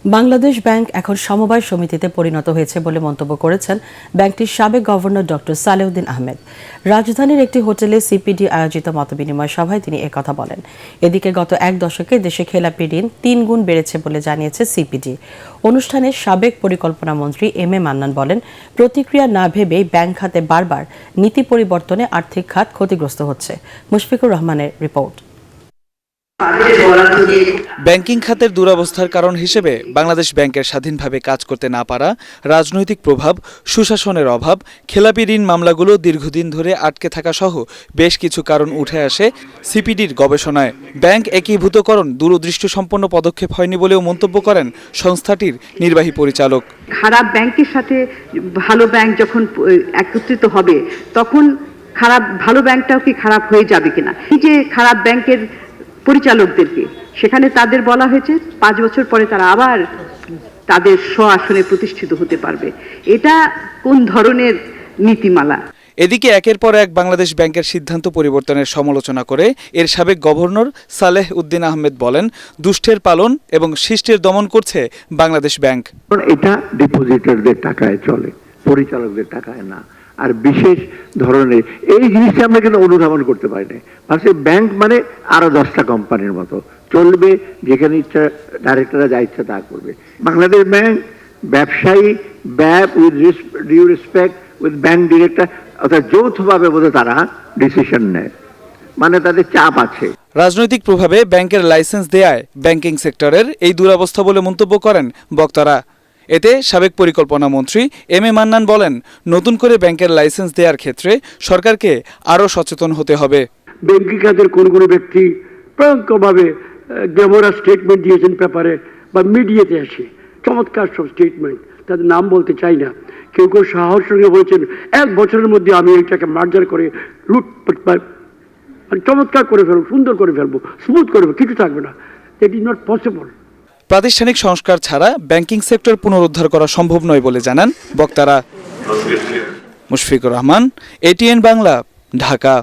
Bangladesh bank এখন সমবায় সমিতিতে পরিণত হয়েছে বলে মন্তব্য করেছেন ব্যাংকটির সাবেক গভর্নর ডক্টর সালেউদ্দিন আহমেদ। রাজধানীর একটি হোটেলে সিপিডি আয়োজিত মতবিনিময় সভায় তিনি একথা বলেন। এদিকে গত এক দশকে দেশে খেলাপি ঋণ 3 গুণ বেড়েছে বলে জানিয়েছে সিপিডি। অনুষ্ঠানে সাবেক পরিকল্পনা মন্ত্রী এম এ মান্নান বলেন, প্রতিক্রিয়া না ভেবেই ব্যাংক খাতে বারবার নীতি পরিবর্তনে আর্থিক খাত ক্ষতিগ্রস্ত হচ্ছে। মুশফিকুর রহমানের রিপোর্ট। ব্যাংকিং খাতের দুরবস্থার কারণ হিসেবে বাংলাদেশ ব্যাংকের স্বাধীনভাবে কাজ করতে না পারা, রাজনৈতিক প্রভাব, সুশাসনের অভাব, খেলাপি ঋণ মামলাগুলো দীর্ঘদিন ধরে আটকে থাকা সহ বেশ কিছু কারণ উঠে আসে সিপিডির গবেষণায়। ব্যাংক একীভূতকরণ দূরদৃষ্টিসম্পন্ন পদক্ষেপ হয়নি বলেও মন্তব্য করেন সংস্থাটির নির্বাহী পরিচালক। খারাপ ব্যাংকের সাথে ভালো ব্যাংক যখন একত্রিত হবে তখন ভালো ব্যাংকটাও কি খারাপ হয়ে যাবে কিনা, এই যে খারাপ ব্যাংকের পরিচালকদেরকে সেখানে তাদের বলা হয়েছে 5 বছর পরে তারা আবার তাদের স্ব-আসনে প্রতিষ্ঠিত হতে পারবে। এটা কোন ধরনের নীতিমালা? এদিকে একের পর এক বাংলাদেশ ব্যাংকের সিদ্ধান্ত পরিবর্তনের সমালোচনা করে এর সাবেক গভর্নর সালেহ উদ্দিন আহমেদ বলেন, দুষ্টের পালন এবং শিষ্টের দমন করছে বাংলাদেশ ব্যাংক। এটা ডিপোজিটরদের টাকায় চলে, পরিচালকদের টাকায় না। আর বিশেষ ধরনের এই জিনিসটা আমরা কিন্তু অনুধাবন করতে পারি না। ভাবছি ব্যাংক মানে আরো 10টা কোম্পানির মতো চলবে, যেখানে ইচ্ছা ডাইরেক্টররা যা ইচ্ছা তা করবে। বাংলাদেশ ব্যাংক ব্যবসায়ী with due respect with bank director অর্থাৎ যৌথভাবে বোধহয় তারা ডিসিশন নেয়, মানে তাদের চাপ আছে। রাজনৈতিক প্রভাবে ব্যাংকের লাইসেন্স দেয়ায় ব্যাংকিং সেক্টরের এই দুরবস্থা বলে মন্তব্য করেন বক্তারা। এতে সাবেক পরিকল্পনা মন্ত্রী এম এ মান্নান বলেন, নতুন করে ব্যাংকের লাইসেন্স দেওয়ার ক্ষেত্রে সরকারকে আরও সচেতন হতে হবে। ব্যাংকিং খাতের কোন ব্যক্তি ভয়ঙ্করভাবে গ্যামোরা স্টেটমেন্ট দিয়েছেন পেপারে বা মিডিয়াতে আসে, চমৎকার সব স্টেটমেন্ট, তাদের নাম বলতে চাই না। কেউ কেউ সাহস সঙ্গে বলেছেন 1 বছরের মধ্যে আমি এটাকে মার্জার করে চমৎকার করে ফেলবো, সুন্দর করে ফেলবো, স্মুথ করে ফেলবো, কিছু থাকবে না। That is not possible. প্রাতিষ্ঠানিক সংস্কার ছাড়া ব্যাংকিং সেক্টর পুনরুদ্ধার করা সম্ভব নয় বলে জানান বক্তারা। মুশফিকুর রহমান, এটিএন বাংলা, ঢাকা।